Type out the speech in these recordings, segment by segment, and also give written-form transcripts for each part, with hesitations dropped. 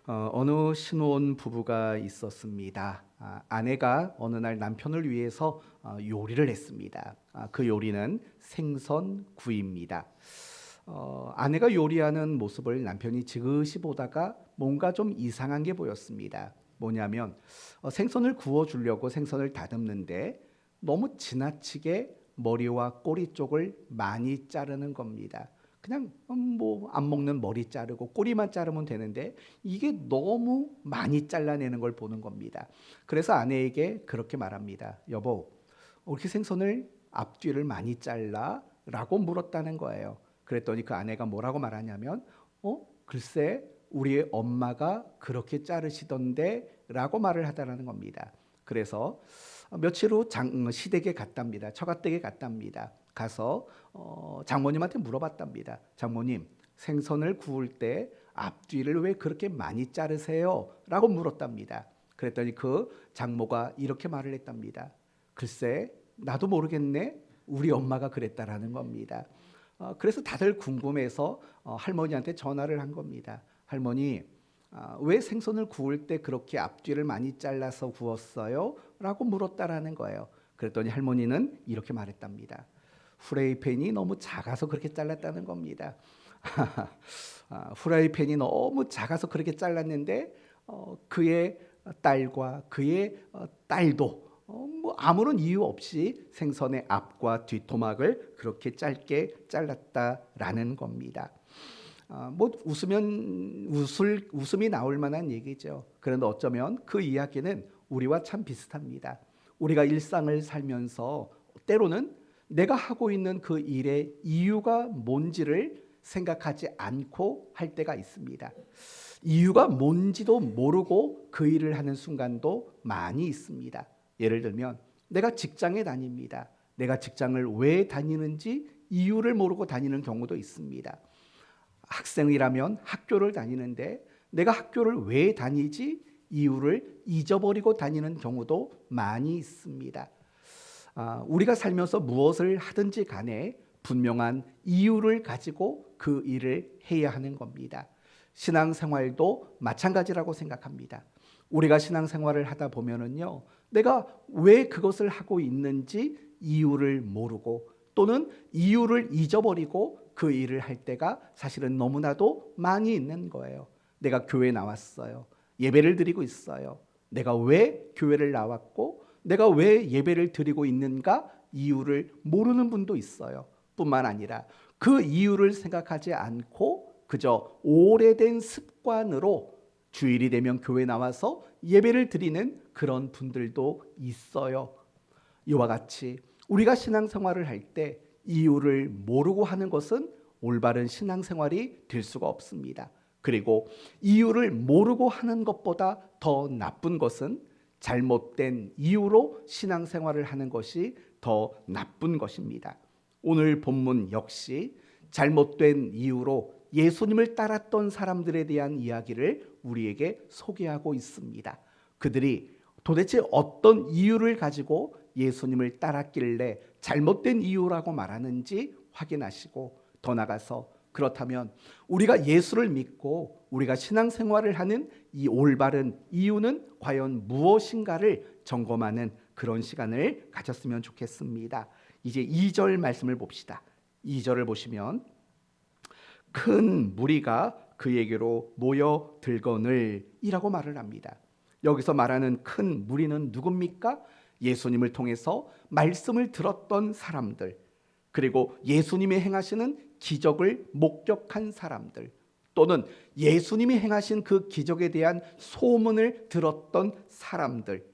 어느 신혼 부부가 있었습니다. 아내가 어느 날 남편을 위해서 요리를 했습니다. 그 요리는 생선구이입니다. 아내가 요리하는 모습을 남편이 지그시 보다가 뭔가 좀 이상한 게 보였습니다. 뭐냐면 생선을 구워 주려고 생선을 다듬는데 너무 지나치게 머리와 꼬리 쪽을 많이 자르는 겁니다. 그냥 뭐 안 먹는 머리 자르고 꼬리만 자르면 되는데 이게 너무 많이 잘라내는 걸 보는 겁니다. 그래서 아내에게 그렇게 말합니다. 여보, 왜 이렇게 생선을 앞뒤를 많이 잘라? 라고 물었다는 거예요. 그랬더니 그 아내가 뭐라고 말하냐면 글쎄 우리 엄마가 그렇게 자르시던데 라고 말을 하다라는 겁니다. 그래서 며칠 후 시댁에 갔답니다. 처가댁에 갔답니다. 가서 장모님한테 물어봤답니다. 장모님, 생선을 구울 때 앞뒤를 왜 그렇게 많이 자르세요? 라고 물었답니다. 그랬더니 그 장모가 이렇게 말을 했답니다. 글쎄, 나도 모르겠네. 우리 엄마가 그랬다라는 겁니다. 그래서 다들 궁금해서 할머니한테 전화를 한 겁니다. 할머니, 왜 생선을 구울 때 그렇게 앞뒤를 많이 잘라서 구웠어요? 라고 물었다라는 거예요. 그랬더니 할머니는 이렇게 말했답니다. 후라이팬이 너무 작아서 그렇게 잘랐다는 겁니다. 후라이팬이 너무 작아서 그렇게 잘랐는데 그의 딸과 그의 딸도 뭐 아무런 이유 없이 생선의 앞과 뒷토막을 그렇게 짧게 잘랐다라는 겁니다. 뭐 웃음이 나올 만한 얘기죠. 그런데 어쩌면 그 이야기는 우리와 참 비슷합니다. 우리가 일상을 살면서 때로는 내가 하고 있는 그 일의 이유가 뭔지를 생각하지 않고 할 때가 있습니다. 이유가 뭔지도 모르고 그 일을 하는 순간도 많이 있습니다. 예를 들면 내가 직장에 다닙니다. 내가 직장을 왜 다니는지 이유를 모르고 다니는 경우도 있습니다. 학생이라면 학교를 다니는데 내가 학교를 왜 다니지 이유를 잊어버리고 다니는 경우도 많이 있습니다. 우리가 살면서 무엇을 하든지 간에 분명한 이유를 가지고 그 일을 해야 하는 겁니다. 신앙생활도 마찬가지라고 생각합니다. 우리가 신앙생활을 하다 보면은요, 내가 왜 그것을 하고 있는지 이유를 모르고 또는 이유를 잊어버리고 그 일을 할 때가 사실은 너무나도 많이 있는 거예요. 내가 교회에 나왔어요. 예배를 드리고 있어요. 내가 왜 교회를 나왔고 내가 왜 예배를 드리고 있는가 이유를 모르는 분도 있어요. 뿐만 아니라 그 이유를 생각하지 않고 그저 오래된 습관으로 주일이 되면 교회 나와서 예배를 드리는 그런 분들도 있어요. 이와 같이 우리가 신앙생활을 할 때 이유를 모르고 하는 것은 올바른 신앙생활이 될 수가 없습니다. 그리고 이유를 모르고 하는 것보다 더 나쁜 것은 잘못된 이유로 신앙생활을 하는 것이 더 나쁜 것입니다. 오늘 본문 역시 잘못된 이유로 예수님을 따랐던 사람들에 대한 이야기를 우리에게 소개하고 있습니다. 그들이 도대체 어떤 이유를 가지고 예수님을 따랐길래 잘못된 이유라고 말하는지 확인하시고 더 나아가서 그렇다면 우리가 예수를 믿고 우리가 신앙생활을 하는 이 올바른 이유는 과연 무엇인가를 점검하는 그런 시간을 가졌으면 좋겠습니다. 이제 2절 말씀을 봅시다. 2절을 보시면 큰 무리가 그에게로 모여들거늘 이라고 말을 합니다. 여기서 말하는 큰 무리는 누굽니까? 예수님을 통해서 말씀을 들었던 사람들, 그리고 예수님이 행하시는 기적을 목격한 사람들, 또는 예수님이 행하신 그 기적에 대한 소문을 들었던 사람들,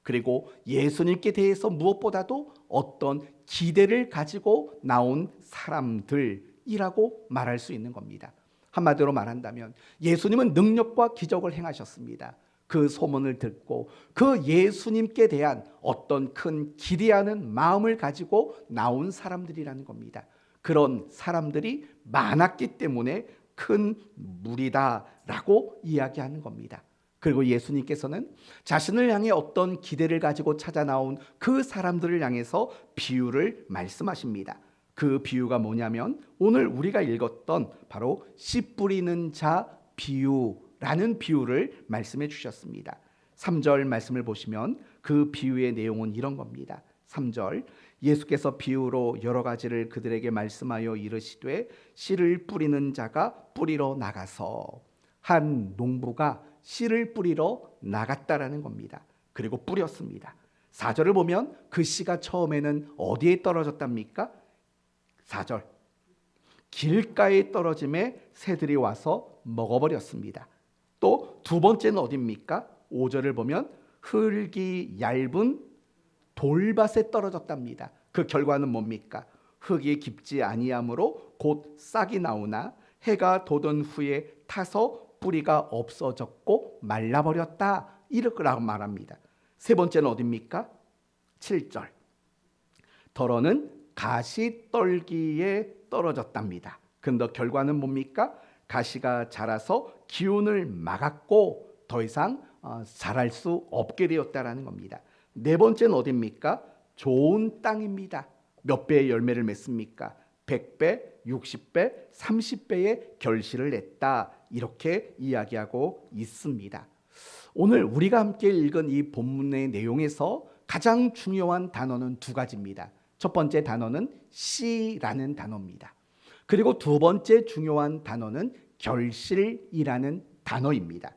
그리고 예수님께 대해서 무엇보다도 어떤 기대를 가지고 나온 사람들이라고 말할 수 있는 겁니다. 한마디로 말한다면 예수님은 능력과 기적을 행하셨습니다. 그 소문을 듣고 그 예수님께 대한 어떤 큰 기대하는 마음을 가지고 나온 사람들이라는 겁니다. 그런 사람들이 많았기 때문에 큰 무리다라고 이야기하는 겁니다. 그리고 예수님께서는 자신을 향해 어떤 기대를 가지고 찾아 나온 그 사람들을 향해서 비유를 말씀하십니다. 그 비유가 뭐냐면 오늘 우리가 읽었던 바로 씨 뿌리는 자 비유 라는 비유를 말씀해 주셨습니다. 3절 말씀을 보시면 그 비유의 내용은 이런 겁니다. 3절 예수께서 비유로 여러 가지를 그들에게 말씀하여 이르시되 씨를 뿌리는 자가 뿌리러 나가서 한 농부가 씨를 뿌리러 나갔다라는 겁니다. 그리고 뿌렸습니다. 4절을 보면 그 씨가 처음에는 어디에 떨어졌답니까? 4절 길가에 떨어짐에 새들이 와서 먹어버렸습니다. 또 두 번째는 어디입니까? 5절을 보면 흙이 얇은 돌밭에 떨어졌답니다. 그 결과는 뭡니까? 흙이 깊지 아니하므로 곧 싹이 나오나 해가 돋은 후에 타서 뿌리가 없어졌고 말라버렸다. 이렇게 말합니다. 세 번째는 어디입니까? 7절 더러는 가시떨기에 떨어졌답니다. 근데 결과는 뭡니까? 가시가 자라서 기운을 막았고 더 이상 자랄 수 없게 되었다라는 겁니다. 네 번째는 어디입니까? 좋은 땅입니다. 몇 배의 열매를 맺습니까? 100배, 60배, 30배의 결실을 냈다. 이렇게 이야기하고 있습니다. 오늘 우리가 함께 읽은 이 본문의 내용에서 가장 중요한 단어는 두 가지입니다. 첫 번째 단어는 씨라는 단어입니다. 그리고 두 번째 중요한 단어는 결실이라는 단어입니다.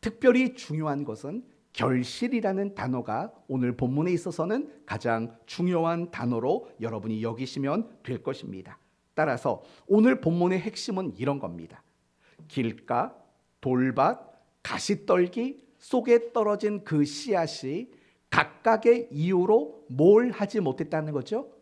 특별히 중요한 것은 결실이라는 단어가 오늘 본문에 있어서는 가장 중요한 단어로 여러분이 여기시면 될 것입니다. 따라서 오늘 본문의 핵심은 이런 겁니다. 길가, 돌밭, 가시떨기 속에 떨어진 그 씨앗이 각각의 이유로 뭘 하지 못했다는 거죠?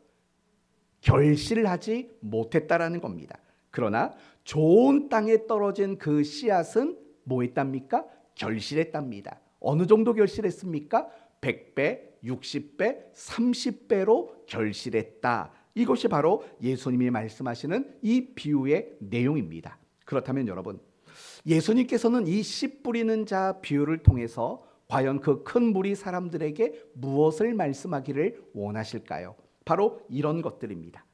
결실하지 못했다라는 겁니다. 그러나 좋은 땅에 떨어진 그 씨앗은 뭐 했답니까? 결실했답니다. 어느 정도 결실했습니까? 100배, 60배, 30배로 결실했다. 이것이 바로 예수님이 말씀하시는 이 비유의 내용입니다. 그렇다면 여러분, 예수님께서는 이 씨 뿌리는 자 비유를 통해서 과연 그 큰 무리 사람들에게 무엇을 말씀하기를 원하실까요? 바로 이런 것들입니다.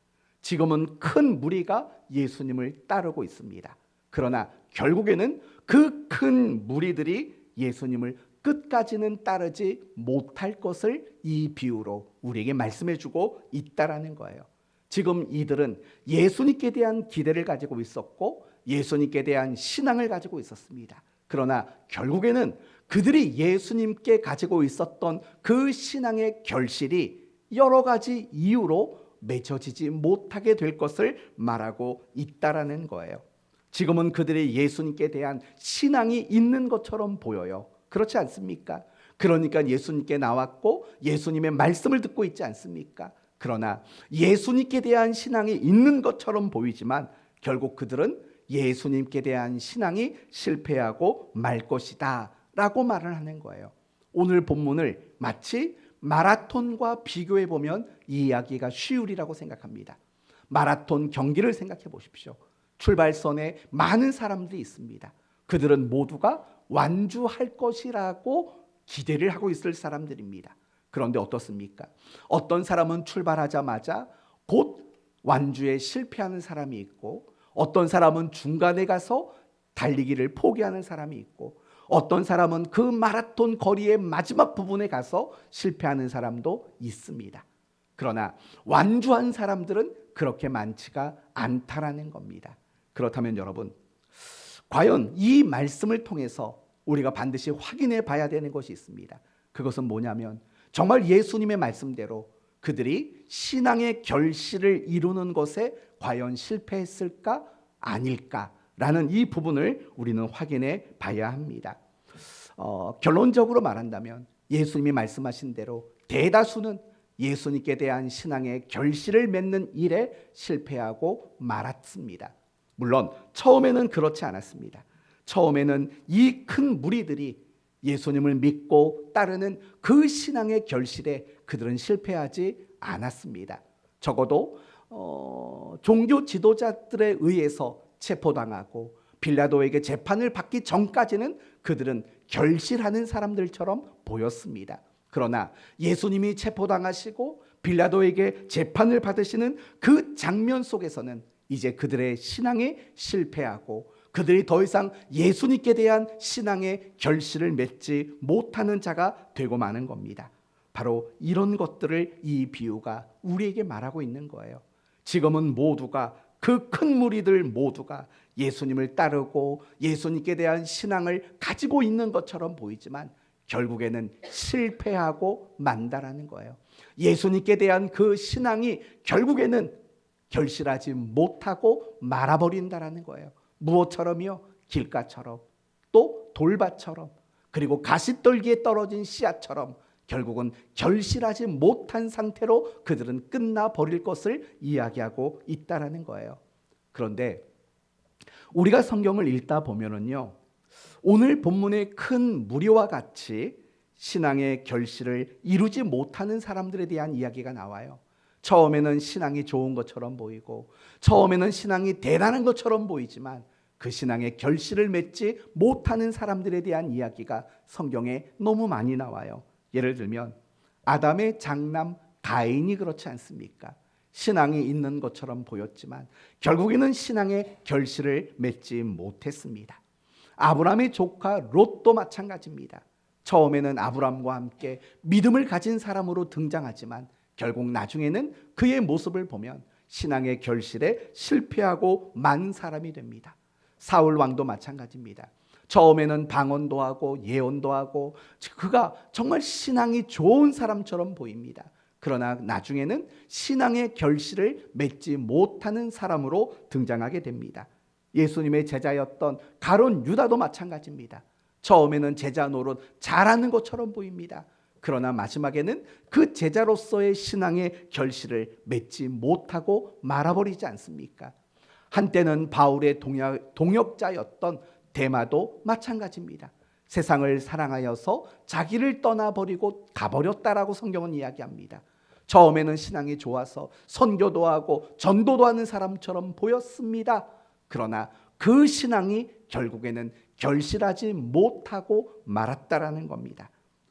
지금은 큰 무리가 예수님을 따르고 있습니다. 그러나 결국에는 그 큰 무리들이 예수님을 끝까지는 따르지 못할 것을 이 비유로 우리에게 말씀해 주고 있다라는 거예요. 지금 이들은 예수님께 대한 기대를 가지고 있었고 예수님께 대한 신앙을 가지고 있었습니다. 그러나 결국에는 그들이 예수님께 가지고 있었던 그 신앙의 결실이 여러 가지 이유로 맺어지지 못하게 될 것을 말하고 있다라는 거예요. 지금은 그들이 예수님께 대한 신앙이 있는 것처럼 보여요. 그렇지 않습니까? 그러니까 예수님께 나왔고 예수님의 말씀을 듣고 있지 않습니까? 그러나 예수님께 대한 신앙이 있는 것처럼 보이지만 결국 그들은 예수님께 대한 신앙이 실패하고 말 것이다 라고 말을 하는 거예요. 오늘 본문을 마치 마라톤과 비교해 보면 이 이야기가 쉬우리라고 생각합니다. 마라톤 경기를 생각해 보십시오. 출발선에 많은 사람들이 있습니다. 그들은 모두가 완주할 것이라고 기대를 하고 있을 사람들입니다. 그런데 어떻습니까? 어떤 사람은 출발하자마자 곧 완주에 실패하는 사람이 있고 어떤 사람은 중간에 가서 달리기를 포기하는 사람이 있고 어떤 사람은 그 마라톤 거리의 마지막 부분에 가서 실패하는 사람도 있습니다. 그러나 완주한 사람들은 그렇게 많지가 않다라는 겁니다. 그렇다면 여러분, 과연 이 말씀을 통해서 우리가 반드시 확인해 봐야 되는 것이 있습니다. 그것은 뭐냐면 정말 예수님의 말씀대로 그들이 신앙의 결실을 이루는 것에 과연 실패했을까 아닐까라는 이 부분을 우리는 확인해 봐야 합니다. 결론적으로 말한다면 예수님이 말씀하신 대로 대다수는 예수님께 대한 신앙의 결실을 맺는 일에 실패하고 말았습니다. 물론 처음에는 그렇지 않았습니다. 처음에는 이 큰 무리들이 예수님을 믿고 따르는 그 신앙의 결실에 그들은 실패하지 않았습니다. 적어도 종교 지도자들에 의해서 체포당하고 빌라도에게 재판을 받기 전까지는 그들은 결실하는 사람들처럼 보였습니다. 그러나 예수님이 체포당하시고 빌라도에게 재판을 받으시는 그 장면 속에서는 이제 그들의 신앙이 실패하고 그들이 더 이상 예수님께 대한 신앙의 결실을 맺지 못하는 자가 되고 마는 겁니다. 바로 이런 것들을 이 비유가 우리에게 말하고 있는 거예요. 지금은 모두가, 그 큰 무리들 모두가 예수님을 따르고 예수님께 대한 신앙을 가지고 있는 것처럼 보이지만 결국에는 실패하고 만다라는 거예요. 예수님께 대한 그 신앙이 결국에는 결실하지 못하고 말아버린다라는 거예요. 무엇처럼요? 길가처럼, 또 돌밭처럼, 그리고 가시떨기에 떨어진 씨앗처럼 결국은 결실하지 못한 상태로 그들은 끝나버릴 것을 이야기하고 있다라는 거예요. 그런데 우리가 성경을 읽다 보면은요, 오늘 본문의 큰 무리와 같이 신앙의 결실을 이루지 못하는 사람들에 대한 이야기가 나와요. 처음에는 신앙이 좋은 것처럼 보이고, 처음에는 신앙이 대단한 것처럼 보이지만 그 신앙의 결실을 맺지 못하는 사람들에 대한 이야기가 성경에 너무 많이 나와요. 예를 들면 아담의 장남 가인이 그렇지 않습니까? 신앙이 있는 것처럼 보였지만 결국에는 신앙의 결실을 맺지 못했습니다. 아브라함의 조카 롯도 마찬가지입니다. 처음에는 아브라함과 함께 믿음을 가진 사람으로 등장하지만 결국 나중에는 그의 모습을 보면 신앙의 결실에 실패하고 만 사람이 됩니다. 사울 왕도 마찬가지입니다. 처음에는 방언도 하고 예언도 하고 그가 정말 신앙이 좋은 사람처럼 보입니다. 그러나 나중에는 신앙의 결실을 맺지 못하는 사람으로 등장하게 됩니다. 예수님의 제자였던 가룟 유다도 마찬가지입니다. 처음에는 제자 노릇 잘하는 것처럼 보입니다. 그러나 마지막에는 그 제자로서의 신앙의 결실을 맺지 못하고 말아버리지 않습니까? 한때는 바울의 동역자였던 데마도 마찬가지입니다. 세상을 사랑하여서 자기를 떠나버리고 가버렸다라고 성경은 이야기합니다. 처음에는 신앙이 좋아서 선교도 하고 전도도 하는 사람처럼 보였습니다. 그러나 그 신앙이 결국에는 결실하지 못하고 말았다라는 겁니다.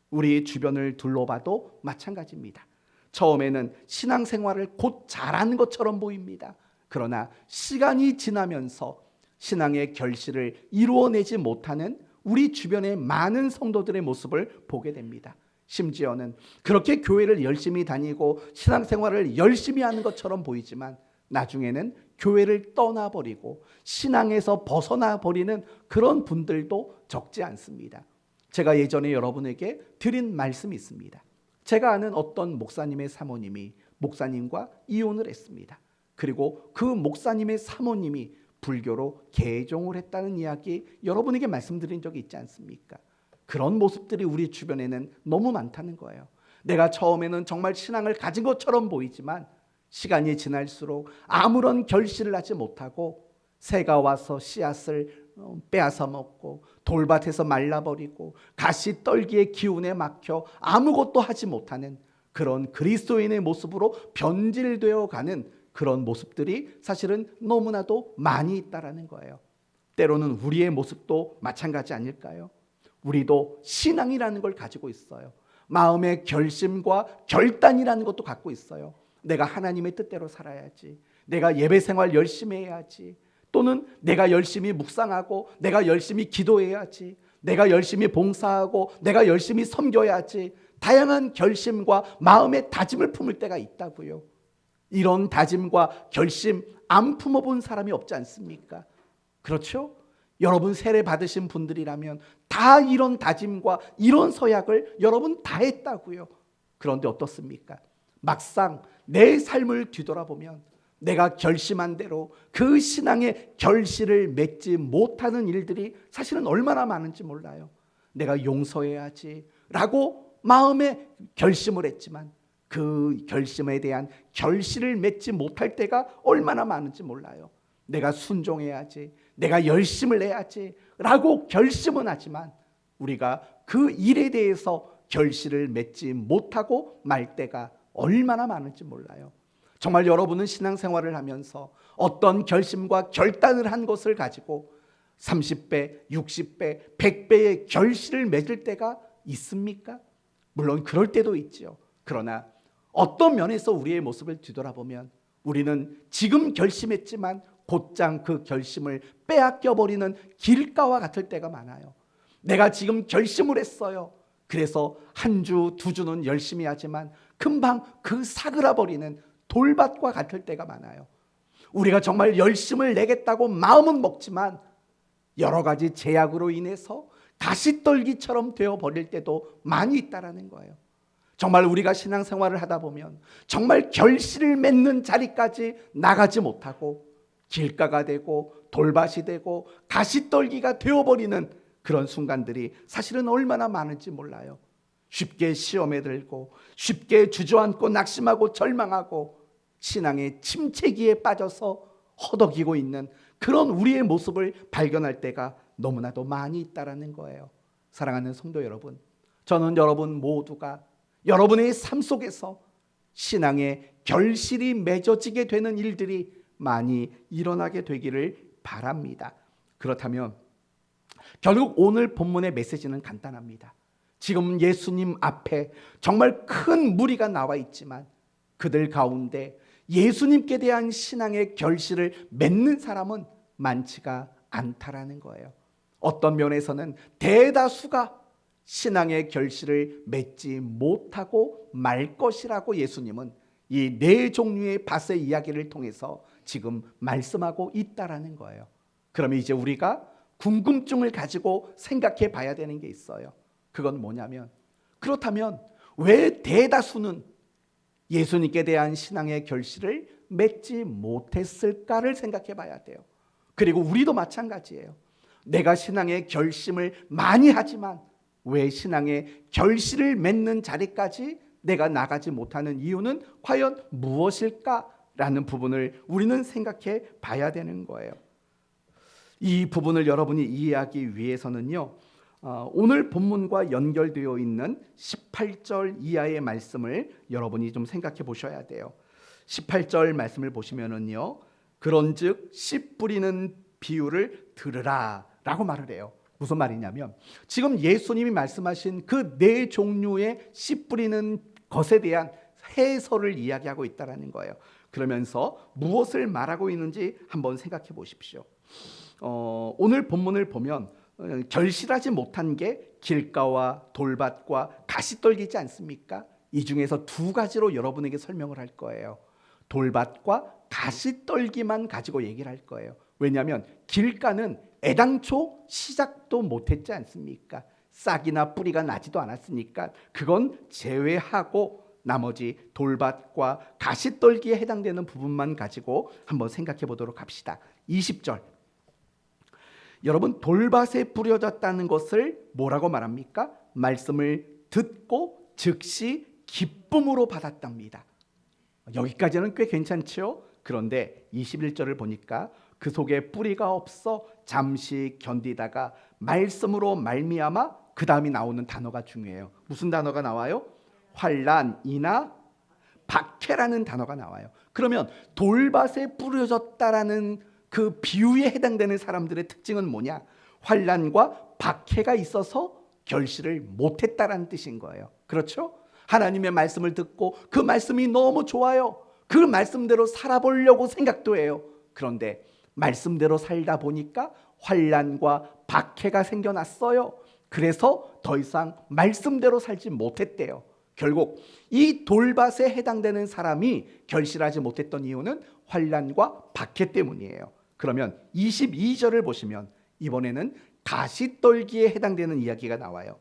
우리 주변을 둘러봐도 마찬가지입니다. 처음에는 신앙생활을 곧 잘하는 것처럼 보입니다. 그러나 시간이 지나면서 신앙의 결실을 이루어내지 못하는 우리 주변의 많은 성도들의 모습을 보게 됩니다. 심지어는 그렇게 교회를 열심히 다니고 신앙생활을 열심히 하는 것처럼 보이지만 나중에는 교회를 떠나버리고 신앙에서 벗어나 버리는 그런 분들도 적지 않습니다. 제가 예전에 여러분에게 드린 말씀이 있습니다. 제가 아는 어떤 목사님의 사모님이 목사님과 이혼을 했습니다. 그리고 그 목사님의 사모님이 불교로 개종을 했다는 이야기 여러분에게 말씀드린 적이 있지 않습니까? 그런 모습들이 우리 주변에는 너무 많다는 거예요. 내가 처음에는 정말 신앙을 가진 것처럼 보이지만 시간이 지날수록 아무런 결실을 하지 못하고 새가 와서 씨앗을 빼앗아 먹고 돌밭에서 말라버리고 가시떨기의 기운에 막혀 아무것도 하지 못하는 그런 그리스도인의 모습으로 변질되어 가는 그런 모습들이 사실은 너무나도 많이 있다라는 거예요. 때로는 우리의 모습도 마찬가지 아닐까요? 우리도 신앙이라는 걸 가지고 있어요. 마음의 결심과 결단이라는 것도 갖고 있어요. 내가 하나님의 뜻대로 살아야지. 내가 예배 생활 열심히 해야지. 또는 내가 열심히 묵상하고 내가 열심히 기도해야지. 내가 열심히 봉사하고 내가 열심히 섬겨야지. 다양한 결심과 마음의 다짐을 품을 때가 있다고요. 이런 다짐과 결심 안 품어본 사람이 없지 않습니까? 그렇죠? 여러분 세례 받으신 분들이라면 다 이런 다짐과 이런 서약을 여러분 다 했다고요. 그런데 어떻습니까? 막상 내 삶을 뒤돌아보면 내가 결심한 대로 그 신앙의 결실을 맺지 못하는 일들이 사실은 얼마나 많은지 몰라요. 내가 용서해야지 라고 마음에 결심을 했지만 그 결심에 대한 결실을 맺지 못할 때가 얼마나 많은지 몰라요. 내가 순종해야지, 내가 열심을 해야지 라고 결심은 하지만 우리가 그 일에 대해서 결실을 맺지 못하고 말 때가 얼마나 많은지 몰라요. 정말 여러분은 신앙생활을 하면서 어떤 결심과 결단을 한 것을 가지고 30배, 60배, 100배의 결실을 맺을 때가 있습니까? 물론 그럴 때도 있죠. 그러나 어떤 면에서 우리의 모습을 뒤돌아보면 우리는 지금 결심했지만 곧장 그 결심을 빼앗겨 버리는 길가와 같을 때가 많아요. 내가 지금 결심을 했어요. 그래서 한 주, 두 주는 열심히 하지만 금방 그 사그라 버리는 돌밭과 같을 때가 많아요. 우리가 정말 열심을 내겠다고 마음은 먹지만 여러 가지 제약으로 인해서 가시떨기처럼 되어버릴 때도 많이 있다라는 거예요. 정말 우리가 신앙생활을 하다 보면 정말 결실을 맺는 자리까지 나가지 못하고 길가가 되고 돌밭이 되고 가시떨기가 되어버리는 그런 순간들이 사실은 얼마나 많은지 몰라요. 쉽게 시험에 들고 쉽게 주저앉고 낙심하고 절망하고 신앙의 침체기에 빠져서 허덕이고 있는 그런 우리의 모습을 발견할 때가 너무나도 많이 있다라는 거예요. 사랑하는 성도 여러분, 저는 여러분 모두가 여러분의 삶 속에서 신앙의 결실이 맺어지게 되는 일들이 많이 일어나게 되기를 바랍니다. 그렇다면 결국 오늘 본문의 메시지는 간단합니다. 지금 예수님 앞에 정말 큰 무리가 나와 있지만 그들 가운데 예수님께 대한 신앙의 결실을 맺는 사람은 많지가 않다라는 거예요. 어떤 면에서는 대다수가 신앙의 결실을 맺지 못하고 말 것이라고 예수님은 이 네 종류의 밭의 이야기를 통해서 지금 말씀하고 있다라는 거예요. 그러면 이제 우리가 궁금증을 가지고 생각해 봐야 되는 게 있어요. 그건 뭐냐면, 그렇다면 왜 대다수는 예수님께 대한 신앙의 결실을 맺지 못했을까를 생각해 봐야 돼요. 그리고 우리도 마찬가지예요. 내가 신앙의 결심을 많이 하지만 왜 신앙의 결실을 맺는 자리까지 내가 나가지 못하는 이유는 과연 무엇일까라는 부분을 우리는 생각해 봐야 되는 거예요. 이 부분을 여러분이 이해하기 위해서는요, 오늘 본문과 연결되어 있는 18절 이하의 말씀을 여러분이 좀 생각해 보셔야 돼요. 18절 말씀을 보시면은요, 그런즉 씨 뿌리는 비유를 들으라 라고 말을 해요. 무슨 말이냐면 지금 예수님이 말씀하신 그 네 종류의 씨 뿌리는 것에 대한 해설을 이야기하고 있다는 거예요. 그러면서 무엇을 말하고 있는지 한번 생각해 보십시오. 오늘 본문을 보면 결실하지 못한 게 길가와 돌밭과 가시떨기지 않습니까? 이 중에서 두 가지로 여러분에게 설명을 할 거예요. 돌밭과 가시떨기만 가지고 얘기를 할 거예요. 왜냐하면 길가는 애당초 시작도 못했지 않습니까? 싹이나 뿌리가 나지도 않았으니까 그건 제외하고 나머지 돌밭과 가시떨기에 해당되는 부분만 가지고 한번 생각해 보도록 합시다. 20절, 여러분, 돌밭에 뿌려졌다는 것을 뭐라고 말합니까? 말씀을 듣고 즉시 기쁨으로 받았답니다. 여기까지는 꽤 괜찮죠? 그런데 21절을 보니까 그 속에 뿌리가 없어 잠시 견디다가 말씀으로 말미암아, 그 다음이 나오는 단어가 중요해요. 무슨 단어가 나와요? 환난이나 박해라는 단어가 나와요. 그러면 돌밭에 뿌려졌다라는 그 비유에 해당되는 사람들의 특징은 뭐냐? 환난과 박해가 있어서 결실을 못했다라는 뜻인 거예요. 그렇죠? 하나님의 말씀을 듣고 그 말씀이 너무 좋아요. 그 말씀대로 살아보려고 생각도 해요. 그런데 말씀대로 살다 보니까 환난과 박해가 생겨났어요. 그래서 더 이상 말씀대로 살지 못했대요. 결국 이 돌밭에 해당되는 사람이 결실하지 못했던 이유는 환난과 박해 때문이에요. 그러면 22절을 보시면 이번에는 가시떨기에 해당되는 이야기가 나와요.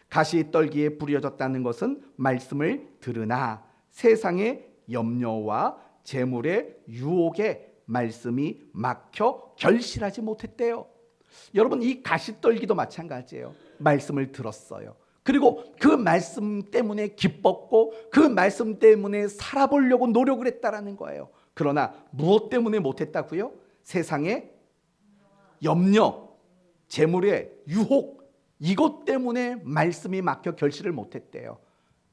가시떨기에 뿌려졌다는 것은 말씀을 들으나 세상의 염려와 재물의 유혹에 말씀이 막혀 결실하지 못했대요. 여러분, 이 가시떨기도 마찬가지예요. 말씀을 들었어요. 그리고 그 말씀 때문에 기뻤고 그 말씀 때문에 살아보려고 노력을 했다라는 거예요. 그러나 무엇 때문에 못했다고요? 세상의 염려, 재물의 유혹, 이것 때문에 말씀이 막혀 결실을 못했대요.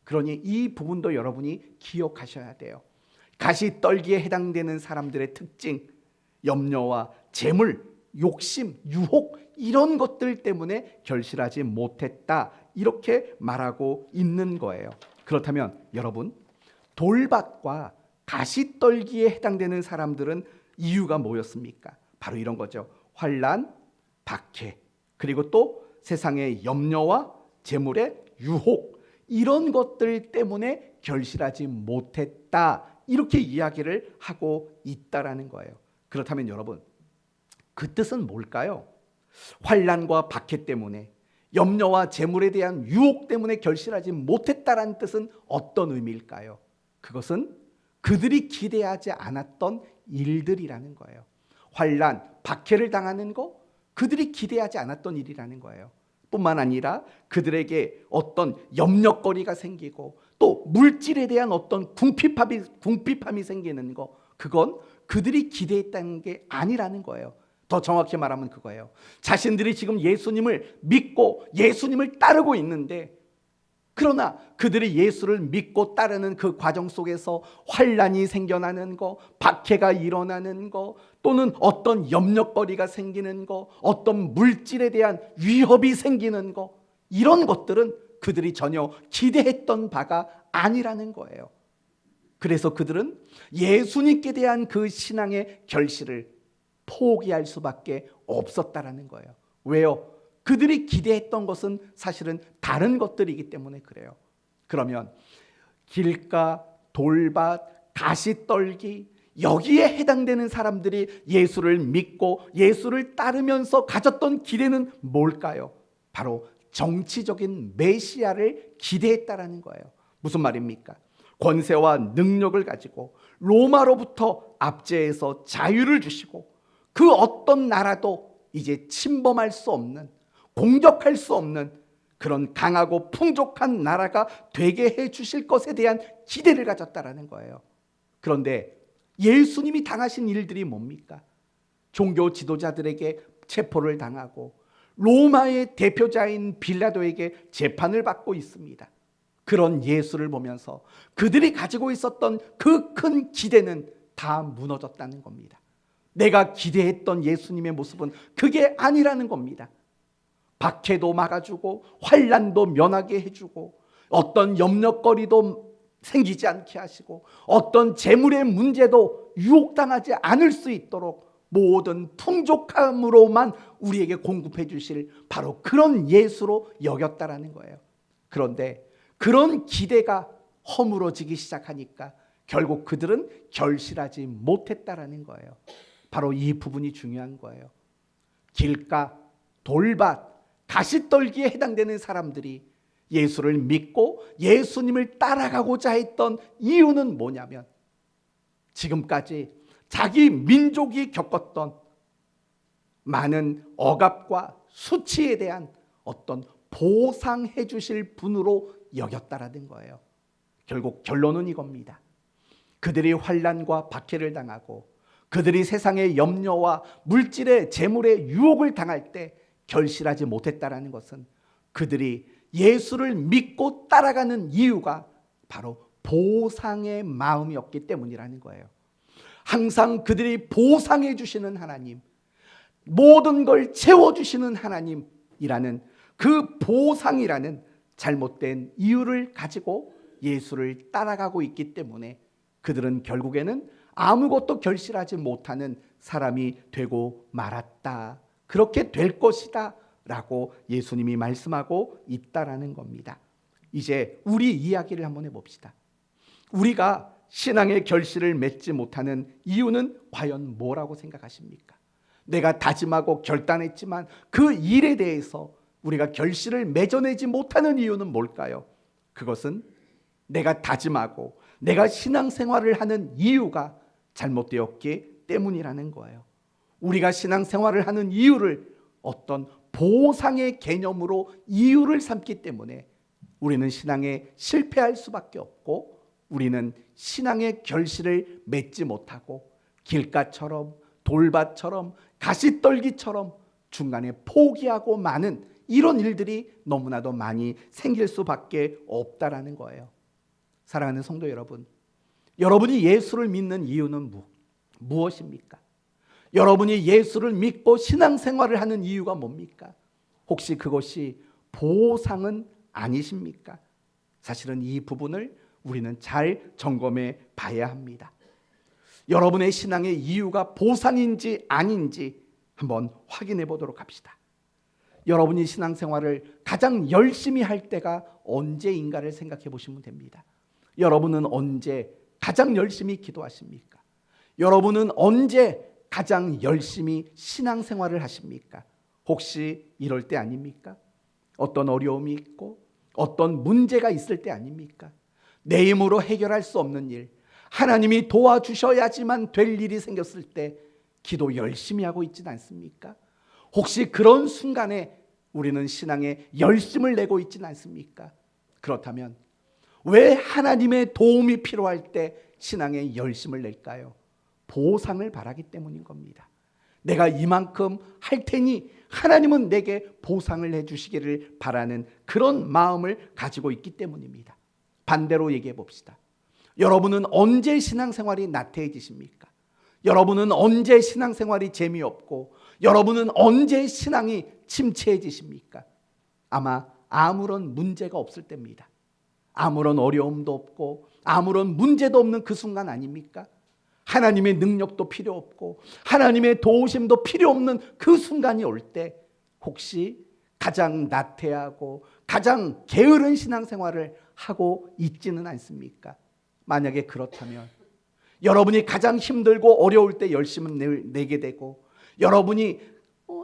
그러니 이 부분도 여러분이 기억하셔야 돼요. 가시떨기에 해당되는 사람들의 특징, 염려와 재물, 욕심, 유혹, 이런 것들 때문에 결실하지 못했다, 이렇게 말하고 있는 거예요. 그렇다면 여러분, 돌밭과 가시떨기에 해당되는 사람들은 이유가 뭐였습니까? 바로 이런 거죠. 환난, 박해, 그리고 또 세상의 염려와 재물의 유혹, 이런 것들 때문에 결실하지 못했다, 이렇게 이야기를 하고 있다라는 거예요. 그렇다면 여러분, 그 뜻은 뭘까요? 환난과 박해 때문에, 염려와 재물에 대한 유혹 때문에 결실하지 못했다라는 뜻은 어떤 의미일까요? 그것은 그들이 기대하지 않았던 일들이라는 거예요. 환난, 박해를 당하는 거, 그들이 기대하지 않았던 일이라는 거예요. 뿐만 아니라 그들에게 어떤 염려거리가 생기고 또 물질에 대한 어떤 궁핍함이 생기는 거, 그건 그들이 기대했다는 게 아니라는 거예요. 더 정확히 말하면 그거예요. 자신들이 지금 예수님을 믿고 예수님을 따르고 있는데, 그러나 그들이 예수를 믿고 따르는 그 과정 속에서 환난이 생겨나는 거, 박해가 일어나는 거, 또는 어떤 염려거리가 생기는 거, 어떤 물질에 대한 위협이 생기는 거, 이런 것들은 그들이 전혀 기대했던 바가 아니라는 거예요. 그래서 그들은 예수님께 대한 그 신앙의 결실을 포기할 수밖에 없었다라는 거예요. 왜요? 그들이 기대했던 것은 사실은 다른 것들이기 때문에 그래요. 그러면 길가, 돌밭, 가시떨기, 여기에 해당되는 사람들이 예수를 믿고 예수를 따르면서 가졌던 기대는 뭘까요? 바로 정치적인 메시아를 기대했다라는 거예요. 무슨 말입니까? 권세와 능력을 가지고 로마로부터 압제해서 자유를 주시고 그 어떤 나라도 이제 침범할 수 없는, 공격할 수 없는 그런 강하고 풍족한 나라가 되게 해 주실 것에 대한 기대를 가졌다라는 거예요. 그런데 예수님이 당하신 일들이 뭡니까? 종교 지도자들에게 체포를 당하고 로마의 대표자인 빌라도에게 재판을 받고 있습니다. 그런 예수를 보면서 그들이 가지고 있었던 그 큰 기대는 다 무너졌다는 겁니다. 내가 기대했던 예수님의 모습은 그게 아니라는 겁니다. 박해도 막아주고 환난도 면하게 해주고 어떤 염려거리도 생기지 않게 하시고 어떤 재물의 문제도 유혹당하지 않을 수 있도록 모든 풍족함으로만 우리에게 공급해 주실 바로 그런 예수로 여겼다라는 거예요. 그런데 그런 기대가 허물어지기 시작하니까 결국 그들은 결실하지 못했다라는 거예요. 바로 이 부분이 중요한 거예요. 길가, 돌밭, 가시떨기에 해당되는 사람들이 예수를 믿고 예수님을 따라가고자 했던 이유는 뭐냐면, 지금까지 자기 민족이 겪었던 많은 억압과 수치에 대한 어떤 보상해 주실 분으로 여겼다라는 거예요. 결국 결론은 이겁니다. 그들이 환난과 박해를 당하고 그들이 세상의 염려와 물질의 재물의 유혹을 당할 때 결실하지 못했다라는 것은 그들이 예수를 믿고 따라가는 이유가 바로 보상의 마음이었기 때문이라는 거예요. 항상 그들이 보상해 주시는 하나님, 모든 걸 채워주시는 하나님이라는 그 보상이라는 잘못된 이유를 가지고 예수를 따라가고 있기 때문에 그들은 결국에는 아무것도 결실하지 못하는 사람이 되고 말았다. 그렇게 될 것이다 라고 예수님이 말씀하고 있다라는 겁니다. 이제 우리 이야기를 한번 해봅시다. 우리가 신앙의 결실을 맺지 못하는 이유는 과연 뭐라고 생각하십니까? 내가 다짐하고 결단했지만 그 일에 대해서 우리가 결실을 맺어내지 못하는 이유는 뭘까요? 그것은 내가 다짐하고 내가 신앙생활을 하는 이유가 잘못되었기 때문이라는 거예요. 우리가 신앙생활을 하는 이유를 어떤 보상의 개념으로 이유를 삼기 때문에 우리는 신앙에 실패할 수밖에 없고 우리는 신앙의 결실을 맺지 못하고 길가처럼 돌밭처럼 가시떨기처럼 중간에 포기하고 마는 이런 일들이 너무나도 많이 생길 수밖에 없다라는 거예요. 사랑하는 성도 여러분, 여러분이 예수를 믿는 이유는 무엇입니까? 여러분이 예수를 믿고 신앙생활을 하는 이유가 뭡니까? 혹시 그것이 보상은 아니십니까? 사실은 이 부분을 우리는 잘 점검해 봐야 합니다. 여러분의 신앙의 이유가 보상인지 아닌지 한번 확인해 보도록 합시다. 여러분이 신앙생활을 가장 열심히 할 때가 언제인가를 생각해 보시면 됩니다. 여러분은 언제 가장 열심히 기도하십니까? 여러분은 언제 가장 열심히 신앙생활을 하십니까? 혹시 이럴 때 아닙니까? 어떤 어려움이 있고 어떤 문제가 있을 때 아닙니까? 내 힘으로 해결할 수 없는 일, 하나님이 도와주셔야지만 될 일이 생겼을 때 기도 열심히 하고 있진 않습니까? 혹시 그런 순간에 우리는 신앙에 열심을 내고 있진 않습니까? 그렇다면 왜 하나님의 도움이 필요할 때 신앙에 열심을 낼까요? 보상을 바라기 때문인 겁니다. 내가 이만큼 할 테니 하나님은 내게 보상을 해주시기를 바라는 그런 마음을 가지고 있기 때문입니다. 반대로 얘기해 봅시다. 여러분은 언제 신앙생활이 나태해지십니까? 여러분은 언제 신앙생활이 재미없고 여러분은 언제 신앙이 침체해지십니까? 아마 아무런 문제가 없을 때입니다. 아무런 어려움도 없고 아무런 문제도 없는 그 순간 아닙니까? 하나님의 능력도 필요 없고 하나님의 도우심도 필요 없는 그 순간이 올 때 혹시 가장 나태하고 가장 게으른 신앙생활을 하고 있지는 않습니까? 만약에 그렇다면 여러분이 가장 힘들고 어려울 때 열심을 내게 되고 여러분이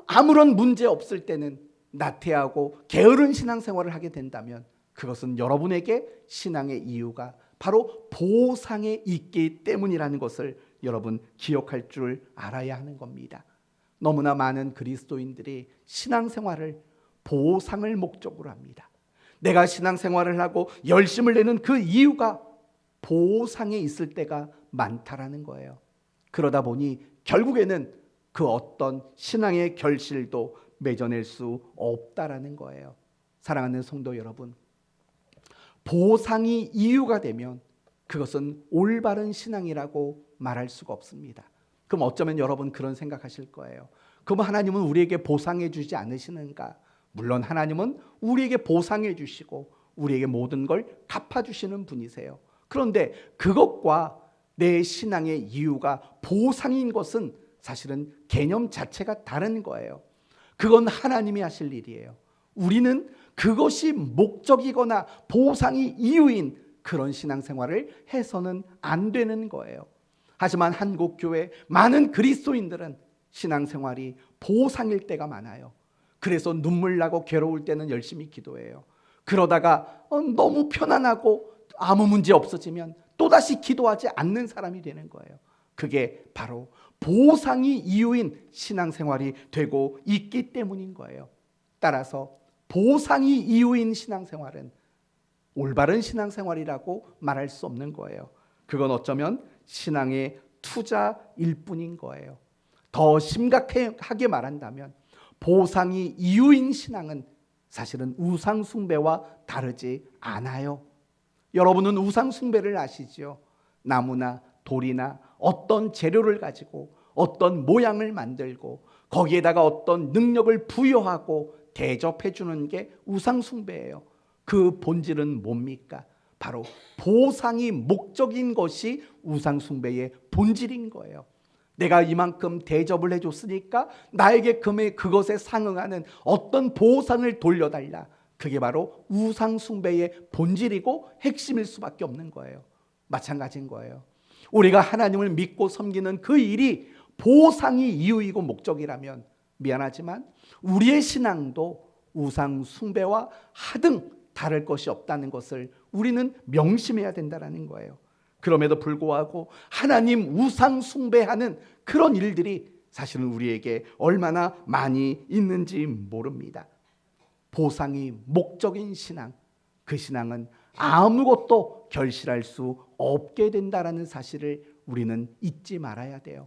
아무런 문제 없을 때는 나태하고 게으른 신앙생활을 하게 된다면 그것은 여러분에게 신앙의 이유가 바로 보상에 있기 때문이라는 것을 여러분 기억할 줄 알아야 하는 겁니다. 너무나 많은 그리스도인들이 신앙생활을 보상을 목적으로 합니다. 내가 신앙생활을 하고 열심을 내는 그 이유가 보상에 있을 때가 많다라는 거예요. 그러다 보니 결국에는 그 어떤 신앙의 결실도 맺어낼 수 없다라는 거예요. 사랑하는 성도 여러분, 보상이 이유가 되면 그것은 올바른 신앙이라고 말할 수가 없습니다. 그럼 어쩌면 여러분 그런 생각하실 거예요. 그럼 하나님은 우리에게 보상해 주지 않으시는가? 물론 하나님은 우리에게 보상해 주시고 우리에게 모든 걸 갚아주시는 분이세요. 그런데 그것과 내 신앙의 이유가 보상인 것은 사실은 개념 자체가 다른 거예요. 그건 하나님이 하실 일이에요. 우리는 그것이 목적이거나 보상이 이유인 그런 신앙생활을 해서는 안 되는 거예요. 하지만 한국교회 많은 그리스도인들은 신앙생활이 보상일 때가 많아요. 그래서 눈물 나고 괴로울 때는 열심히 기도해요. 그러다가 너무 편안하고 아무 문제 없어지면 또다시 기도하지 않는 사람이 되는 거예요. 그게 바로 보상이 이유인 신앙생활이 되고 있기 때문인 거예요. 따라서 보상이 이유인 신앙생활은 올바른 신앙생활이라고 말할 수 없는 거예요. 그건 어쩌면 신앙의 투자일 뿐인 거예요. 더 심각하게 말한다면 보상이 이유인 신앙은 사실은 우상 숭배와 다르지 않아요. 여러분은 우상 숭배를 아시죠? 나무나 돌이나 어떤 재료를 가지고 어떤 모양을 만들고 거기에다가 어떤 능력을 부여하고 대접해 주는 게 우상 숭배예요. 그 본질은 뭡니까? 바로 보상이 목적인 것이 우상 숭배의 본질인 거예요. 내가 이만큼 대접을 해줬으니까 나에게 그것에 상응하는 어떤 보상을 돌려달라. 그게 바로 우상 숭배의 본질이고 핵심일 수밖에 없는 거예요. 마찬가지인 거예요. 우리가 하나님을 믿고 섬기는 그 일이 보상이 이유이고 목적이라면 미안하지만 우리의 신앙도 우상 숭배와 하등 다를 것이 없다는 것을 우리는 명심해야 된다는 거예요. 그럼에도 불구하고 하나님 우상 숭배하는 그런 일들이 사실은 우리에게 얼마나 많이 있는지 모릅니다. 보상이 목적인 신앙, 그 신앙은 아무것도 결실할 수 없게 된다는 사실을 우리는 잊지 말아야 돼요.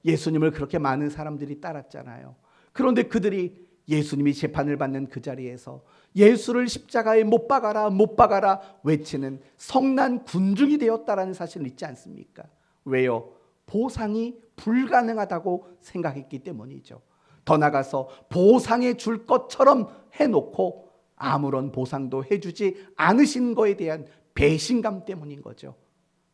예수님을 그렇게 많은 사람들이 따랐잖아요. 그런데 그들이 예수님이 재판을 받는 그 자리에서 예수를 십자가에 못 박아라 못 박아라 외치는 성난 군중이 되었다라는 사실을 잊지 않습니까? 왜요? 보상이 불가능하다고 생각했기 때문이죠. 더 나아가서 보상해 줄 것처럼 해놓고 아무런 보상도 해주지 않으신 거에 대한 배신감 때문인 거죠.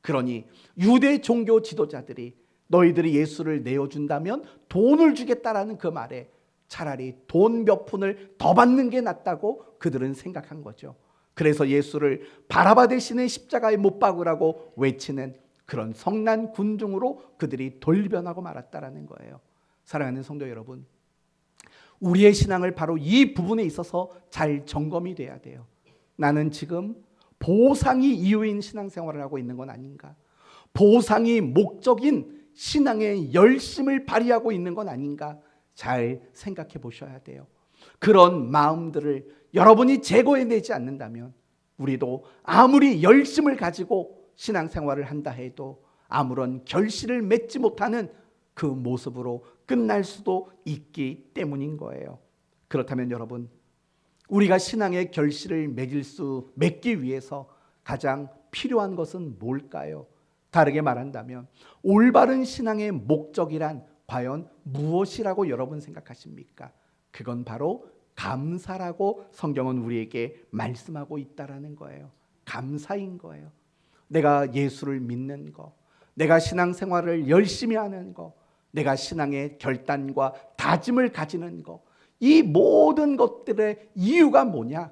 그러니 유대 종교 지도자들이 너희들이 예수를 내어준다면 돈을 주겠다라는 그 말에 차라리 돈 몇 푼을 더 받는 게 낫다고 그들은 생각한 거죠. 그래서 예수를 바라바 대신에 십자가에 못 박으라고 외치는 그런 성난 군중으로 그들이 돌변하고 말았다라는 거예요. 사랑하는 성도 여러분, 우리의 신앙을 바로 이 부분에 있어서 잘 점검이 돼야 돼요. 나는 지금 보상이 이유인 신앙생활을 하고 있는 건 아닌가? 보상이 목적인 신앙의 열심을 발휘하고 있는 건 아닌가? 잘 생각해 보셔야 돼요. 그런 마음들을 여러분이 제거해내지 않는다면 우리도 아무리 열심을 가지고 신앙생활을 한다 해도 아무런 결실을 맺지 못하는 그 모습으로 끝날 수도 있기 때문인 거예요. 그렇다면 여러분, 우리가 신앙의 결실을 맺기 위해서 가장 필요한 것은 뭘까요? 다르게 말한다면 올바른 신앙의 목적이란 과연 무엇이라고 여러분 생각하십니까? 그건 바로 감사라고 성경은 우리에게 말씀하고 있다라는 거예요. 감사인 거예요. 내가 예수를 믿는 거, 내가 신앙생활을 열심히 하는 거, 내가 신앙의 결단과 다짐을 가지는 거, 이 모든 것들의 이유가 뭐냐?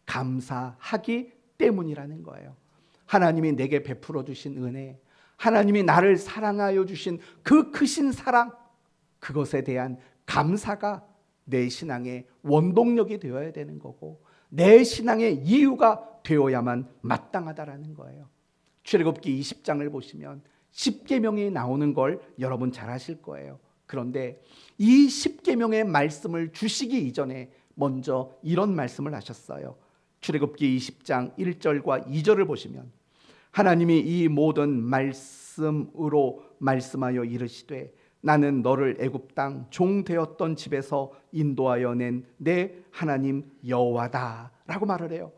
감사하기 때문이라는 거예요. 하나님이 내게 베풀어 주신 은혜, 하나님이 나를 사랑하여 주신 그 크신 사랑, 그것에 대한 감사가 내 신앙의 원동력이 되어야 되는 거고 내 신앙의 이유가 되어야만 마땅하다라는 거예요. 출애굽기 20장을 보시면 10계명이 나오는 걸 여러분 잘 아실 거예요. 그런데 이 10계명의 말씀을 주시기 이전에 먼저 이런 말씀을 하셨어요. 출애굽기 20장 1절과 2절을 보시면 하나님이 이 모든 말씀으로 말씀하여 이르시되 나는 너를 애굽 땅 종 되었던 집에서 인도하여 낸 내 하나님 여호와다 라고 말을 해요.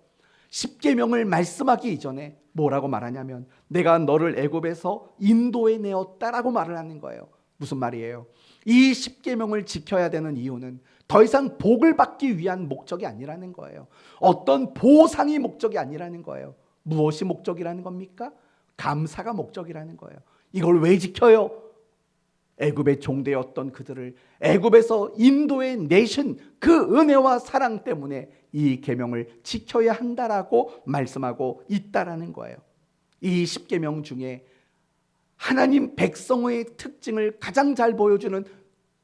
10계명을 말씀하기 이전에 뭐라고 말하냐면 내가 너를 애굽에서 인도해 내었다라고 말을 하는 거예요. 무슨 말이에요? 이 10계명을 지켜야 되는 이유는 더 이상 복을 받기 위한 목적이 아니라는 거예요. 어떤 보상이 목적이 아니라는 거예요. 무엇이 목적이라는 겁니까? 감사가 목적이라는 거예요. 이걸 왜 지켜요? 애굽의 종되었던 그들을 애굽에서 인도해 내신 그 은혜와 사랑 때문에 이 계명을 지켜야 한다라고 말씀하고 있다라는 거예요. 이 10계명 중에 하나님 백성의 특징을 가장 잘 보여주는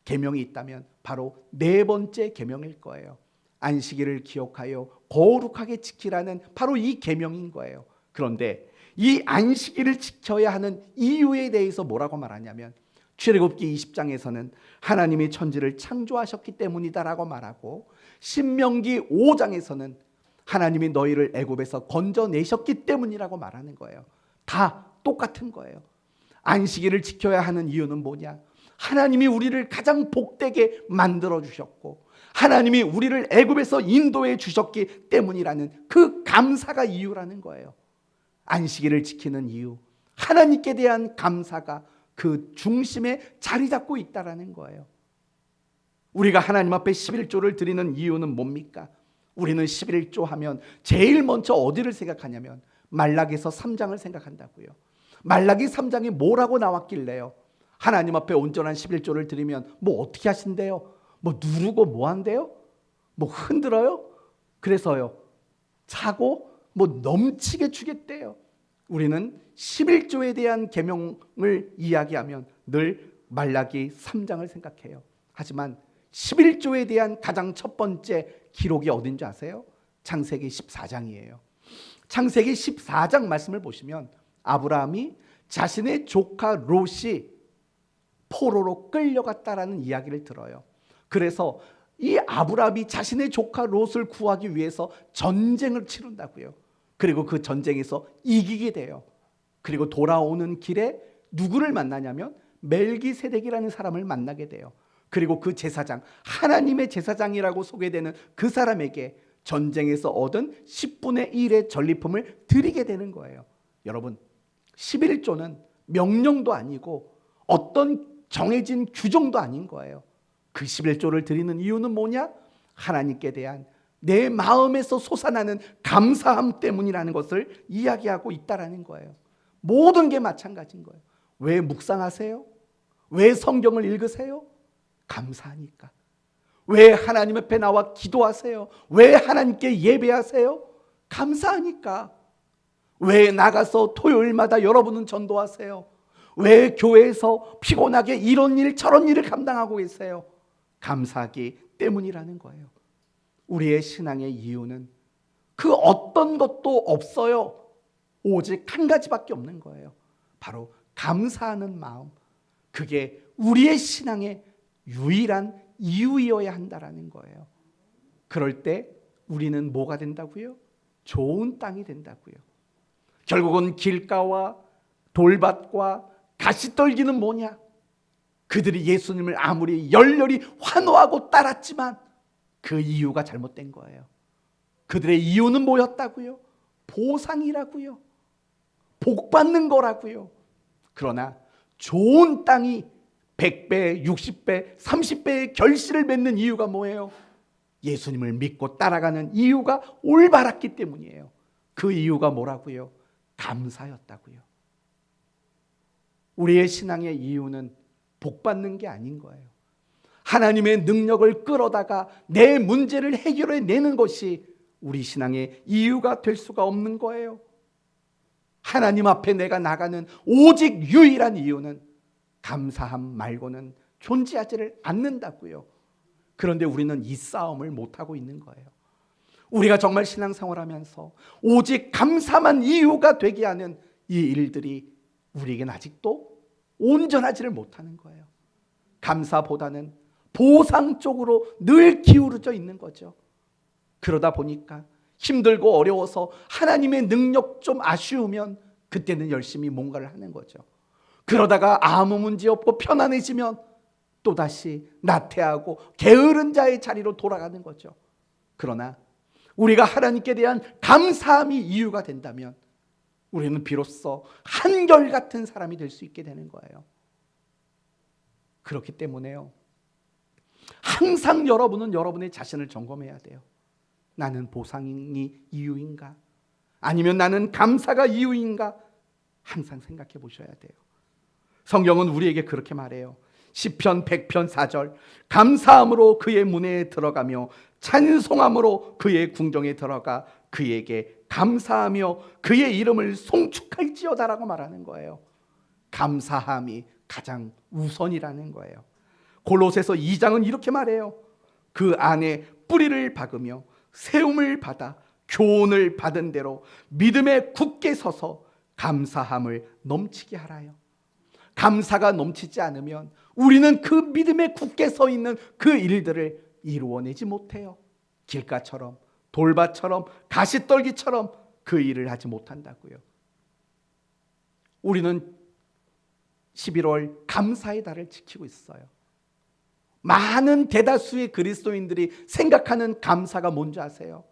계명이 있다면 바로 네 번째 계명일 거예요. 안식일을 기억하여 거룩하게 지키라는 바로 이 계명인 거예요. 그런데 이 안식일을 지켜야 하는 이유에 대해서 뭐라고 말하냐면 출애굽기 20장에서는 하나님이 천지를 창조하셨기 때문이다라고 말하고 신명기 5장에서는 하나님이 너희를 애굽에서 건져내셨기 때문이라고 말하는 거예요. 다 똑같은 거예요. 안식일을 지켜야 하는 이유는 뭐냐? 하나님이 우리를 가장 복되게 만들어 주셨고 하나님이 우리를 애굽에서 인도해 주셨기 때문이라는 그 감사가 이유라는 거예요. 안식일을 지키는 이유, 하나님께 대한 감사가 그 중심에 자리 잡고 있다라는 거예요. 우리가 하나님 앞에 11조를 드리는 이유는 뭡니까? 우리는 11조 하면 제일 먼저 어디를 생각하냐면 말라기서 3장을 생각한다고요. 말라기 3장에 뭐라고 나왔길래요? 하나님 앞에 온전한 11조를 드리면 뭐 어떻게 하신대요? 뭐 누르고 뭐 한대요? 뭐 흔들어요? 그래서요, 차고 뭐 넘치게 주겠대요. 우리는 11조에 대한 계명을 이야기하면 늘 말라기 3장을 생각해요. 하지만 11조에 대한 가장 첫 번째 기록이 어딘지 아세요? 창세기 14장이에요. 창세기 14장 말씀을 보시면 아브라함이 자신의 조카 롯이 포로로 끌려갔다라는 이야기를 들어요. 그래서 이 아브라함이 자신의 조카 롯을 구하기 위해서 전쟁을 치른다고요. 그리고 그 전쟁에서 이기게 돼요. 그리고 돌아오는 길에 누구를 만나냐면 멜기세덱이라는 사람을 만나게 돼요. 그리고 그 제사장, 하나님의 제사장이라고 소개되는 그 사람에게 전쟁에서 얻은 10분의 1의 전리품을 드리게 되는 거예요. 여러분, 11조는 명령도 아니고 어떤 정해진 규정도 아닌 거예요. 그 11조를 드리는 이유는 뭐냐? 하나님께 대한 내 마음에서 솟아나는 감사함 때문이라는 것을 이야기하고 있다라는 거예요. 모든 게 마찬가지인 거예요. 왜 묵상하세요? 왜 성경을 읽으세요? 감사하니까. 왜 하나님 앞에 나와 기도하세요? 왜 하나님께 예배하세요? 감사하니까. 왜 나가서 토요일마다 여러분은 전도하세요? 왜 교회에서 피곤하게 이런 일 저런 일을 감당하고 계세요? 감사하기 때문이라는 거예요. 우리의 신앙의 이유는 그 어떤 것도 없어요. 오직 한 가지밖에 없는 거예요. 바로 감사하는 마음. 그게 우리의 신앙의 유일한 이유이어야 한다라는 거예요. 그럴 때 우리는 뭐가 된다고요? 좋은 땅이 된다고요. 결국은 길가와 돌밭과 가시떨기는 뭐냐? 그들이 예수님을 아무리 열렬히 환호하고 따랐지만 그 이유가 잘못된 거예요. 그들의 이유는 뭐였다고요? 보상이라고요. 복 받는 거라고요. 그러나 좋은 땅이 100배, 60배, 30배의 결실을 맺는 이유가 뭐예요? 예수님을 믿고 따라가는 이유가 올바랐기 때문이에요. 그 이유가 뭐라고요? 감사였다고요. 우리의 신앙의 이유는 복 받는 게 아닌 거예요. 하나님의 능력을 끌어다가 내 문제를 해결해 내는 것이 우리 신앙의 이유가 될 수가 없는 거예요. 하나님 앞에 내가 나가는 오직 유일한 이유는 감사함 말고는 존재하지를 않는다고요. 그런데 우리는 이 싸움을 못하고 있는 거예요. 우리가 정말 신앙생활하면서 오직 감사만 이유가 되게 하는 이 일들이 우리에겐 아직도 온전하지를 못하는 거예요. 감사보다는 보상 쪽으로 늘 기울어져 있는 거죠. 그러다 보니까 힘들고 어려워서 하나님의 능력 좀 아쉬우면 그때는 열심히 뭔가를 하는 거죠. 그러다가 아무 문제 없고 편안해지면 또다시 나태하고 게으른 자의 자리로 돌아가는 거죠. 그러나 우리가 하나님께 대한 감사함이 이유가 된다면 우리는 비로소 한결같은 사람이 될 수 있게 되는 거예요. 그렇기 때문에요, 항상 여러분은 여러분의 자신을 점검해야 돼요. 나는 보상이 이유인가? 아니면 나는 감사가 이유인가? 항상 생각해 보셔야 돼요. 성경은 우리에게 그렇게 말해요. 시편 100편 4절, 감사함으로 그의 문에 들어가며 찬송함으로 그의 궁정에 들어가 그에게 감사하며 그의 이름을 송축할지어다라고 말하는 거예요. 감사함이 가장 우선이라는 거예요. 골로새서 2장은 이렇게 말해요. 그 안에 뿌리를 박으며 세움을 받아 교훈을 받은 대로 믿음에 굳게 서서 감사함을 넘치게 하라요. 감사가 넘치지 않으면 우리는 그 믿음에 굳게 서 있는 그 일들을 이루어내지 못해요. 길가처럼 돌밭처럼 가시떨기처럼 그 일을 하지 못한다고요. 우리는 11월 감사의 달을 지키고 있어요. 많은 대다수의 그리스도인들이 생각하는 감사가 뭔지 아세요?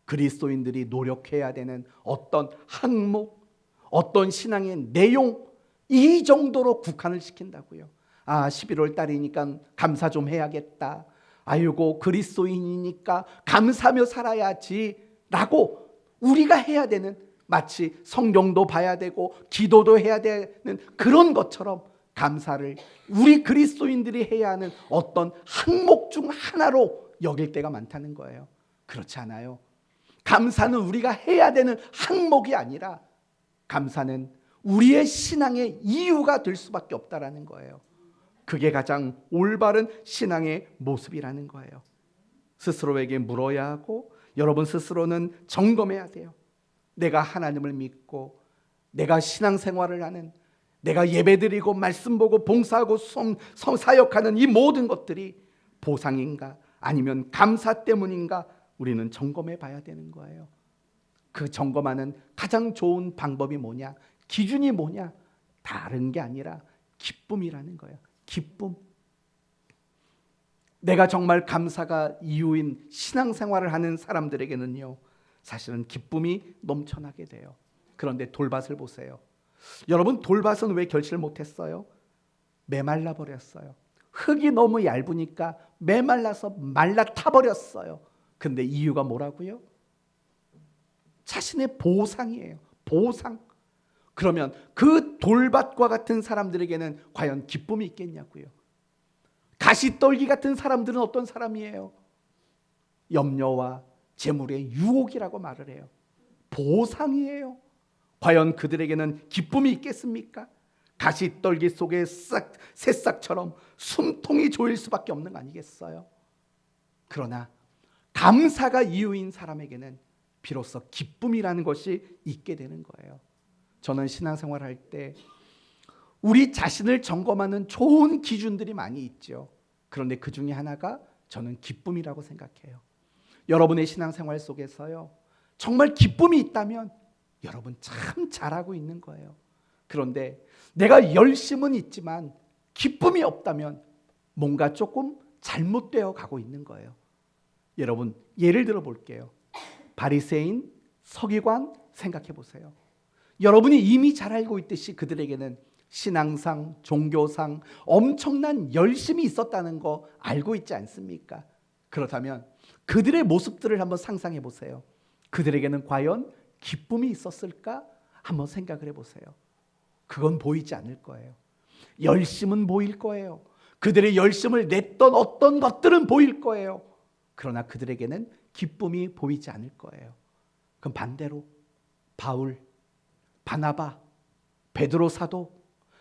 그리스도인들이 노력해야 되는 어떤 항목, 어떤 신앙의 내용, 이 정도로 국한을 시킨다고요. 11월 달이니까 감사 좀 해야겠다. 아이고 그리스도인이니까 감사하며 살아야지 라고 우리가 해야 되는, 마치 성경도 봐야 되고 기도도 해야 되는 그런 것처럼 감사를 우리 그리스도인들이 해야 하는 어떤 항목 중 하나로 여길 때가 많다는 거예요. 그렇지 않아요. 감사는 우리가 해야 되는 항목이 아니라 감사는 우리의 신앙의 이유가 될 수밖에 없다라는 거예요. 그게 가장 올바른 신앙의 모습이라는 거예요. 스스로에게 물어야 하고 여러분 스스로는 점검해야 돼요. 내가 하나님을 믿고 내가 신앙생활을 하는, 내가 예배드리고 말씀 보고 봉사하고 사역하는 이 모든 것들이 보상인가 아니면 감사 때문인가 우리는 점검해 봐야 되는 거예요. 그 점검하는 가장 좋은 방법이 뭐냐? 기준이 뭐냐? 다른 게 아니라 기쁨이라는 거예요. 기쁨. 내가 정말 감사가 이유인 신앙생활을 하는 사람들에게는요, 사실은 기쁨이 넘쳐나게 돼요. 그런데 돌밭을 보세요. 여러분, 돌밭은 왜 결실을 못했어요? 메말라 버렸어요. 흙이 너무 얇으니까 메말라서 말라 타버렸어요. 근데 이유가 뭐라고요? 자신의 보상이에요. 보상. 그러면 그 돌밭과 같은 사람들에게는 과연 기쁨이 있겠냐고요. 가시떨기 같은 사람들은 어떤 사람이에요? 염려와 재물의 유혹이라고 말을 해요. 보상이에요. 과연 그들에게는 기쁨이 있겠습니까? 가시떨기 속의 새싹처럼 숨통이 조일 수밖에 없는 거 아니겠어요? 그러나 감사가 이유인 사람에게는 비로소 기쁨이라는 것이 있게 되는 거예요. 저는 신앙생활 할 때 우리 자신을 점검하는 좋은 기준들이 많이 있죠. 그런데 그 중에 하나가 저는 기쁨이라고 생각해요. 여러분의 신앙생활 속에서요, 정말 기쁨이 있다면 여러분 참 잘하고 있는 거예요. 그런데 내가 열심은 있지만 기쁨이 없다면 뭔가 조금 잘못되어 가고 있는 거예요. 여러분 예를 들어 볼게요. 바리새인, 서기관 생각해 보세요. 여러분이 이미 잘 알고 있듯이 그들에게는 신앙상, 종교상 엄청난 열심이 있었다는 거 알고 있지 않습니까? 그렇다면 그들의 모습들을 한번 상상해 보세요. 그들에게는 과연 기쁨이 있었을까? 한번 생각을 해보세요. 그건 보이지 않을 거예요. 열심은 보일 거예요. 그들의 열심을 냈던 어떤 것들은 보일 거예요. 그러나 그들에게는 기쁨이 보이지 않을 거예요. 그럼 반대로 바울, 바나바, 베드로 사도,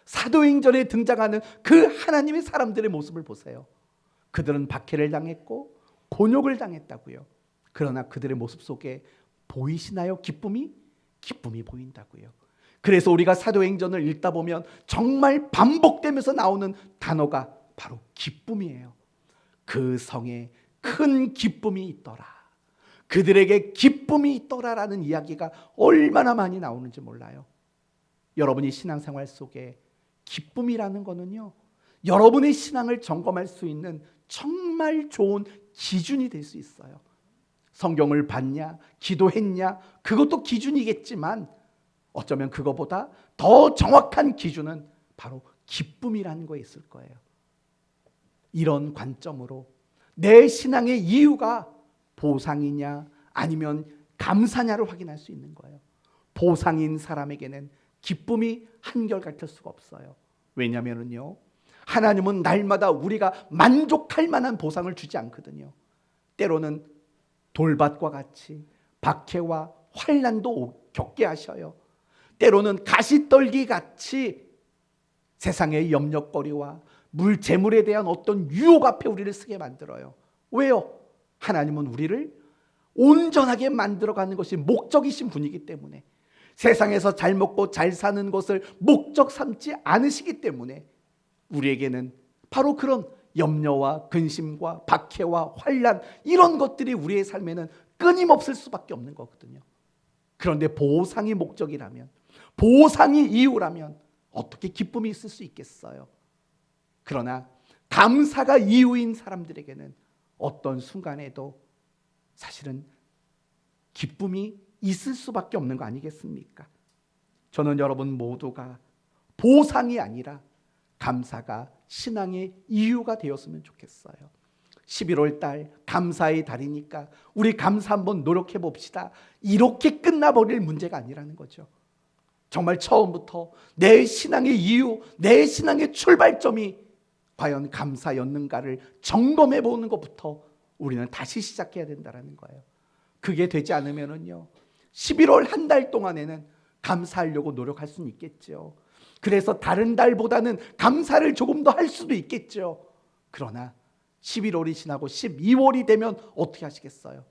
사도행전에 등장하는 그 하나님의 사람들의 모습을 보세요. 그들은 박해를 당했고 곤욕을 당했다고요. 그러나 그들의 모습 속에 보이시나요? 기쁨이? 기쁨이 보인다고요. 그래서 우리가 사도행전을 읽다 보면 정말 반복되면서 나오는 단어가 바로 기쁨이에요. 그 성에 큰 기쁨이 있더라. 그들에게 기쁨이 있더라라는 이야기가 얼마나 많이 나오는지 몰라요. 여러분이 신앙생활 속에 기쁨이라는 거는요, 여러분의 신앙을 점검할 수 있는 정말 좋은 기준이 될 수 있어요. 성경을 봤냐, 기도했냐, 그것도 기준이겠지만 어쩌면 그거보다 더 정확한 기준은 바로 기쁨이라는 거에 있을 거예요. 이런 관점으로 내 신앙의 이유가 보상이냐 아니면 감사냐를 확인할 수 있는 거예요. 보상인 사람에게는 기쁨이 한결같을 수가 없어요. 왜냐하면요, 하나님은 날마다 우리가 만족할 만한 보상을 주지 않거든요. 때로는 돌밭과 같이 박해와 환난도 겪게 하셔요. 때로는 가시떨기 같이 세상의 염려거리와 재물에 대한 어떤 유혹 앞에 우리를 서게 만들어요. 왜요? 하나님은 우리를 온전하게 만들어가는 것이 목적이신 분이기 때문에, 세상에서 잘 먹고 잘 사는 것을 목적 삼지 않으시기 때문에 우리에게는 바로 그런 염려와 근심과 박해와 환난, 이런 것들이 우리의 삶에는 끊임없을 수밖에 없는 거거든요. 그런데 보상이 목적이라면, 보상이 이유라면 어떻게 기쁨이 있을 수 있겠어요? 그러나 감사가 이유인 사람들에게는 어떤 순간에도 사실은 기쁨이 있을 수밖에 없는 거 아니겠습니까? 저는 여러분 모두가 보상이 아니라 감사가 신앙의 이유가 되었으면 좋겠어요. 11월 달 감사의 달이니까 우리 감사 한번 노력해 봅시다. 이렇게 끝나버릴 문제가 아니라는 거죠. 정말 처음부터 내 신앙의 이유, 내 신앙의 출발점이 과연 감사였는가를 점검해 보는 것부터 우리는 다시 시작해야 된다는 거예요. 그게 되지 않으면요, 11월 한 달 동안에는 감사하려고 노력할 수는 있겠죠. 그래서 다른 달보다는 감사를 조금 더 할 수도 있겠죠. 그러나 11월이 지나고 12월이 되면 어떻게 하시겠어요?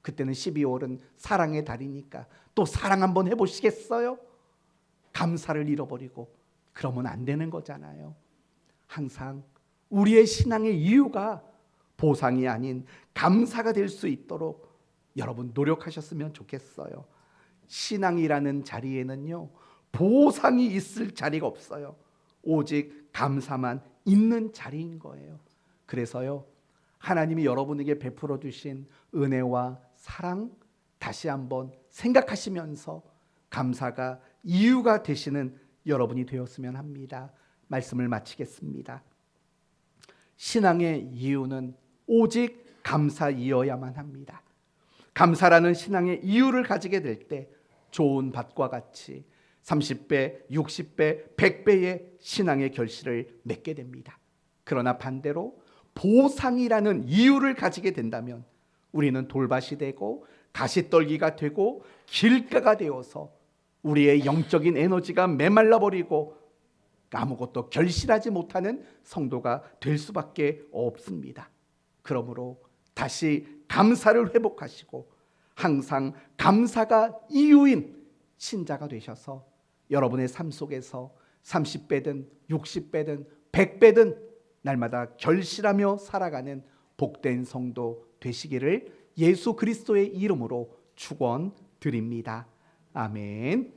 그때는 12월은 사랑의 달이니까 또 사랑 한번 해보시겠어요? 감사를 잃어버리고 그러면 안 되는 거잖아요. 항상 우리의 신앙의 이유가 보상이 아닌 감사가 될 수 있도록 여러분 노력하셨으면 좋겠어요. 신앙이라는 자리에는요, 보상이 있을 자리가 없어요. 오직 감사만 있는 자리인 거예요. 그래서요, 하나님이 여러분에게 베풀어 주신 은혜와 사랑 다시 한번 생각하시면서 감사가 이유가 되시는 여러분이 되었으면 합니다. 말씀을 마치겠습니다. 신앙의 이유는 오직 감사이어야만 합니다. 감사라는 신앙의 이유를 가지게 될 때 좋은 밭과 같이 30배, 60배, 100배의 신앙의 결실을 맺게 됩니다. 그러나 반대로 보상이라는 이유를 가지게 된다면 우리는 돌밭이 되고 가시떨기가 되고 길가가 되어서 우리의 영적인 에너지가 메말라 버리고 아무것도 결실하지 못하는 성도가 될 수밖에 없습니다. 그러므로 다시 감사를 회복하시고 항상 감사가 이유인 신자가 되셔서 여러분의 삶 속에서 30배든 60배든 100배든 날마다 결실하며 살아가는 복된 성도 되시기를 예수 그리스도의 이름으로 축원드립니다. 아멘.